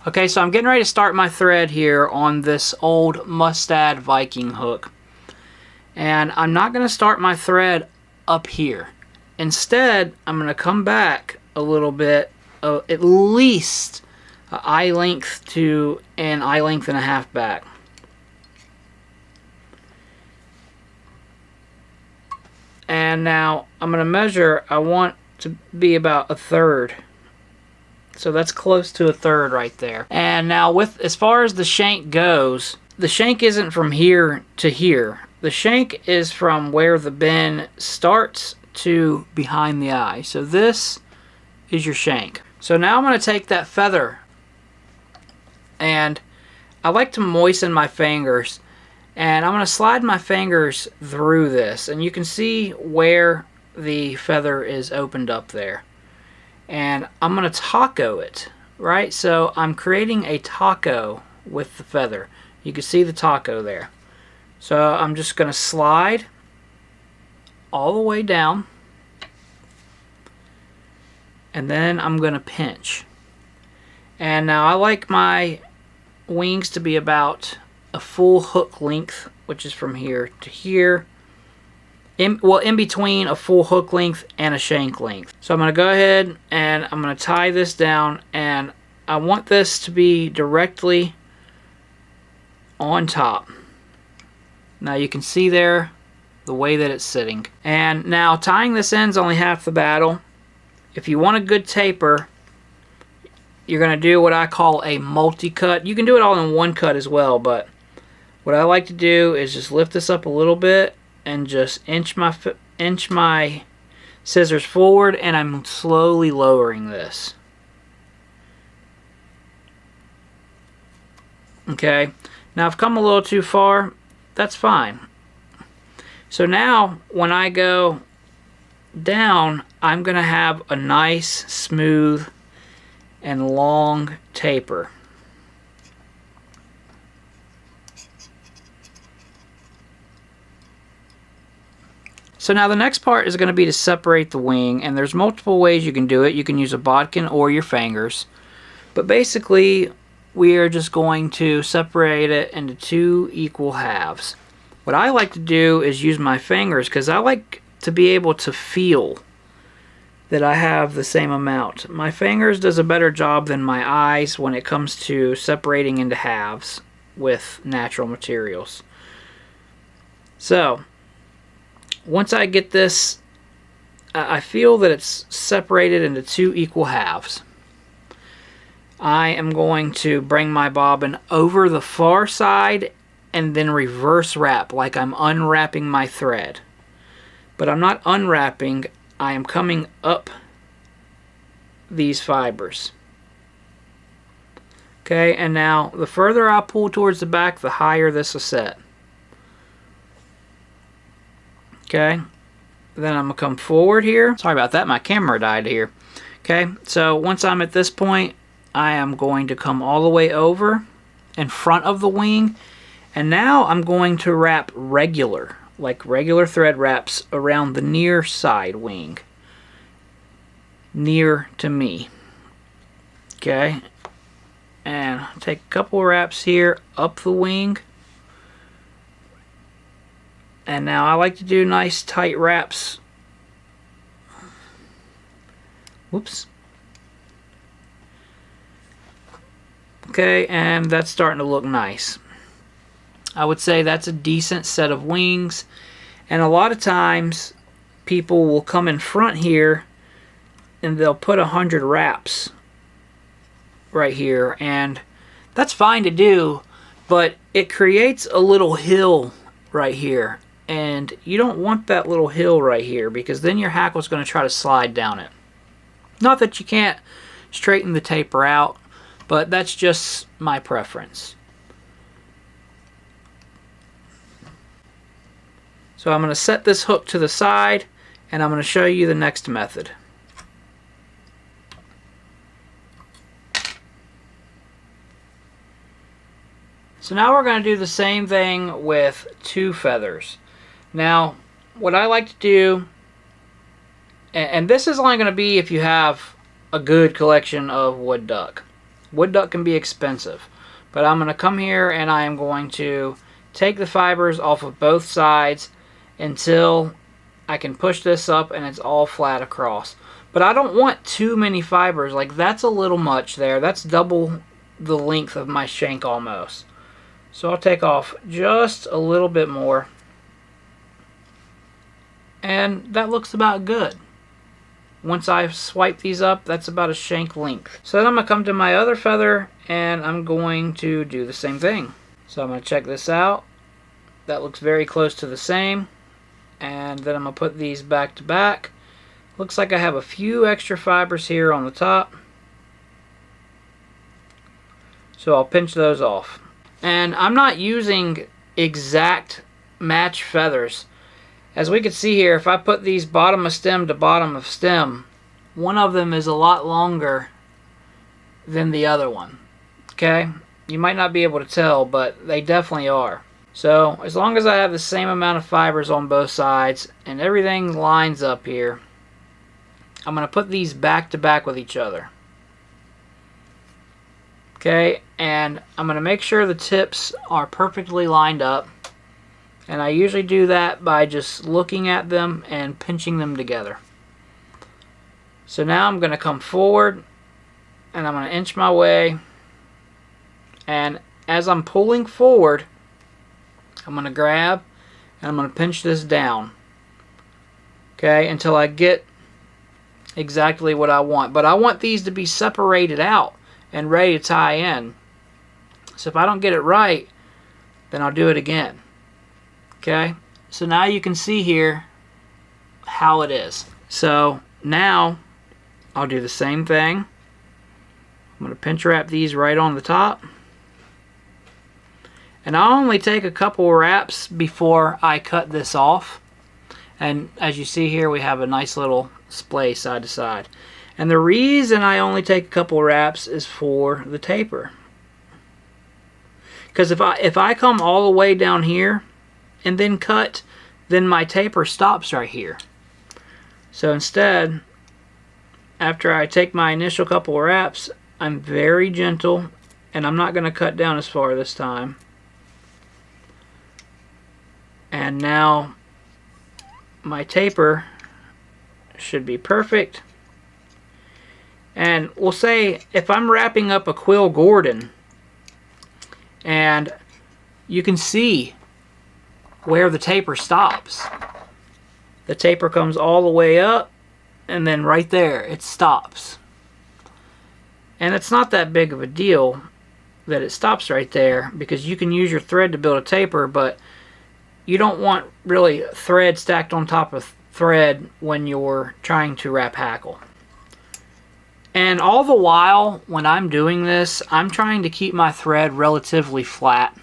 Okay, so I'm getting ready to start my thread here on this old Mustad Viking hook. And I'm not going to start my thread up here. Instead, I'm going to come back a little bit, at least an eye length to an eye length and a half back. And now I'm going to measure, I want to be about 1/3. So that's close to 1/3 right there. And now with as far as the shank goes, the shank isn't from here to here. The shank is from where the bend starts to behind the eye. So this is your shank. So now I'm going to take that feather, and I like to moisten my fingers, and I'm going to slide my fingers through this, and you can see where the feather is opened up there. And I'm going to taco it, right? So I'm creating a taco with the feather. You can see the taco there. So I'm just going to slide all the way down, and then I'm going to pinch. And now I like my wings to be about a full hook length, which is from here to here. In between a full hook length and a shank length. So I'm going to go ahead and I'm going to tie this down, and I want this to be directly on top. Now you can see there the way that it's sitting. And now tying this in is only half the battle. If you want a good taper, you're going to do what I call a multi-cut. You can do it all in one cut as well, but what I like to do is just lift this up a little bit and just inch my scissors forward, and I'm slowly lowering this. Okay, now I've come a little too far. That's fine. So now when I go down, I'm going to have a nice, smooth, and long taper. So now the next part is going to be to separate the wing, and there's multiple ways you can do it. You can use a bodkin or your fingers, but basically we are just going to separate it into 2 equal halves. What I like to do is use my fingers because I like to be able to feel that I have the same amount. My fingers does a better job than my eyes when it comes to separating into halves with natural materials. So once I get this, I feel that it's separated into 2 equal halves. I am going to bring my bobbin over the far side and then reverse wrap like I'm unwrapping my thread. But I'm not unwrapping, I am coming up these fibers. Okay, and now the further I pull towards the back, the higher this will set. Okay, then I'm going to come forward here. Sorry about that, my camera died here. Okay, so once I'm at this point, I am going to come all the way over in front of the wing, and now I'm going to wrap regular, like regular thread wraps around the near side wing, near to me. Okay, and take a couple wraps here up the wing. And now I like to do nice tight wraps. Whoops. Okay, and that's starting to look nice. I would say that's a decent set of wings. And a lot of times people will come in front here and they'll put 100 wraps right here, and that's fine to do, but it creates a little hill right here. And you don't want that little hill right here, because then your hackle's going to try to slide down it. Not that you can't straighten the taper out, but that's just my preference. So I'm going to set this hook to the side, and I'm going to show you the next method. So now we're going to do the same thing with 2 feathers. Now, what I like to do, and this is only going to be if you have a good collection of wood duck. Wood duck can be expensive. But I'm going to come here and I am going to take the fibers off of both sides until I can push this up and it's all flat across. But I don't want too many fibers. Like, that's a little much there. That's double the length of my shank almost. So I'll take off just a little bit more. And that looks about good. Once I swipe these up, that's about a shank length. So then I'm going to come to my other feather and I'm going to do the same thing. So I'm going to check this out. That looks very close to the same. And then I'm going to put these back to back. Looks like I have a few extra fibers here on the top. So I'll pinch those off. And I'm not using exact match feathers. As we can see here, if I put these bottom of stem to bottom of stem, one of them is a lot longer than the other one. Okay? You might not be able to tell, but they definitely are. So as long as I have the same amount of fibers on both sides and everything lines up here, I'm going to put these back to back with each other. Okay, and I'm going to make sure the tips are perfectly lined up. And I usually do that by just looking at them and pinching them together. So now I'm going to come forward and I'm going to inch my way. And as I'm pulling forward, I'm going to grab and I'm going to pinch this down. Okay, until I get exactly what I want. But I want these to be separated out and ready to tie in. So if I don't get it right, then I'll do it again. Okay, so now you can see here how it is. So now I'll do the same thing. I'm going to pinch wrap these right on the top. And I'll only take a couple wraps before I cut this off. And as you see here, we have a nice little splay side to side. And the reason I only take a couple wraps is for the taper. Because if I come all the way down here and then cut, then my taper stops right here. So instead, after I take my initial couple wraps, I'm very gentle and I'm not going to cut down as far this time. And now my taper should be perfect. And we'll say if I'm wrapping up a quill Gordon and you can see where the taper stops. The taper comes all the way up and then right there it stops. And it's not that big of a deal that it stops right there because you can use your thread to build a taper, but you don't want really thread stacked on top of thread when you're trying to wrap hackle. And all the while when I'm doing this, I'm trying to keep my thread relatively flat.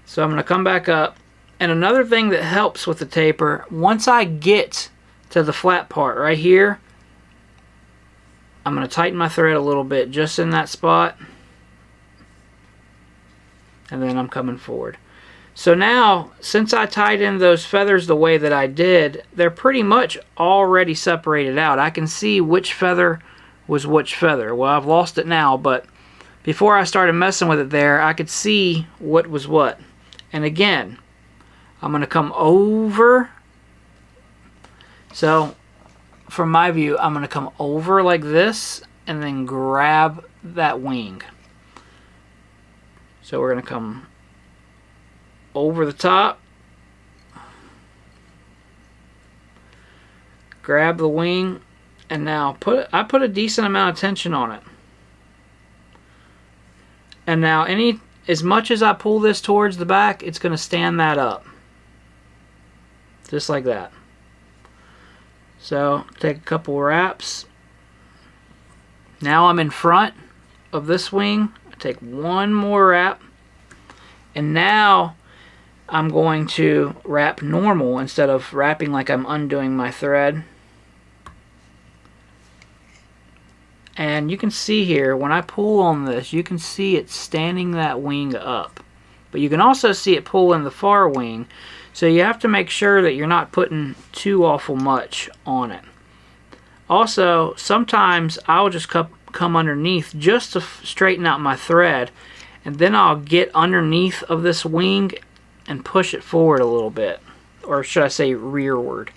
So I'm going to come back up. And another thing that helps with the taper, once I get to the flat part right here, I'm going to tighten my thread a little bit just in that spot. And then I'm coming forward. So now, since I tied in those feathers the way that I did, they're pretty much already separated out. I can see which feather was which feather. Well, I've lost it now, but before I started messing with it there, I could see what was what. And again, I'm going to come over. So, from my view, I'm going to come over like this and then grab that wing. So we're going to come over the top, grab the wing, and now I put a decent amount of tension on it. And now as much as I pull this towards the back, it's going to stand that up. Just like that. So take a couple wraps. Now I'm in front of this wing. I take one more wrap. And now I'm going to wrap normal instead of wrapping like I'm undoing my thread. And you can see here, when I pull on this, you can see it standing that wing up. But you can also see it pull in the far wing. So you have to make sure that you're not putting too awful much on it. Also, sometimes I'll just come underneath just to straighten out my thread, and then I'll get underneath of this wing and push it forward a little bit, or should I say rearward.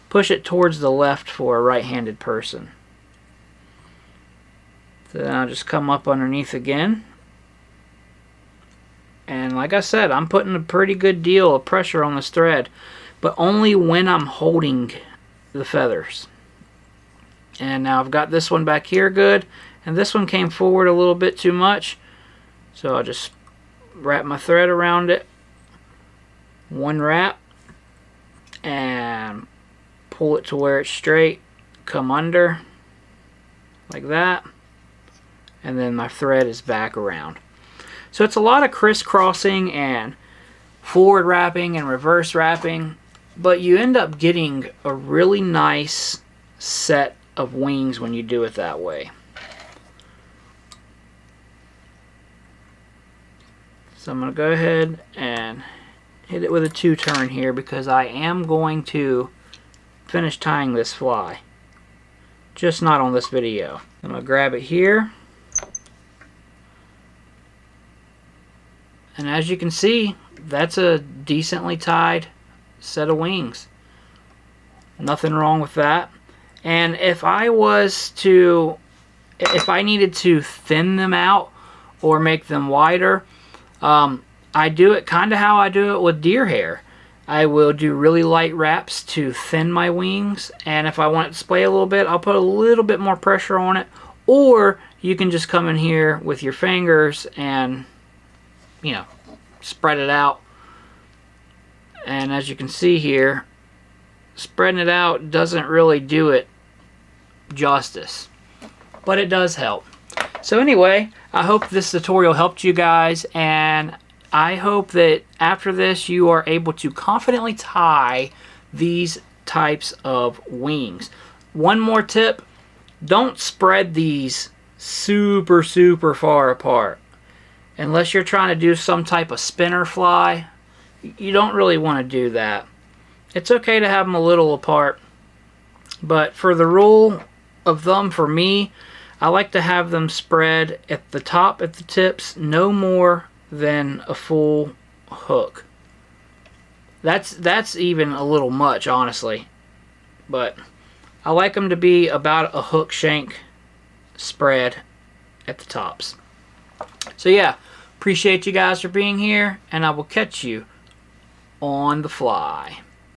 Push it towards the left for a right-handed person. So then I'll just come up underneath again. And like I said, I'm putting a pretty good deal of pressure on this thread, but only when I'm holding the feathers. And now I've got this one back here good, and this one came forward a little bit too much. So I'll just wrap my thread around it. One wrap. And pull it to where it's straight. Come under. Like that. And then my thread is back around. So it's a lot of crisscrossing and forward wrapping and reverse wrapping, but you end up getting a really nice set of wings when you do it that way. So I'm going to go ahead and hit it with a 2-turn here because I am going to finish tying this fly. Just not on this video. I'm going to grab it here. And as you can see, that's a decently tied set of wings. Nothing wrong with that. And if I needed to thin them out or make them wider, I do it kind of how I do it with deer hair. I will do really light wraps to thin my wings, and if I want it to splay a little bit, I'll put a little bit more pressure on it. Or you can just come in here with your fingers and, you know, spread it out. And as you can see here, spreading it out doesn't really do it justice, but it does help. So anyway, I hope this tutorial helped you guys, and I hope that after this you are able to confidently tie these types of wings. One more tip, don't spread these super far apart. Unless you're trying to do some type of spinner fly, you don't really want to do that. It's okay to have them a little apart, but for the rule of thumb for me, I like to have them spread at the top, at the tips, no more than a full hook. That's even a little much, honestly, but I like them to be about a hook shank spread at the tops. So yeah, appreciate you guys for being here, and I will catch you on the fly.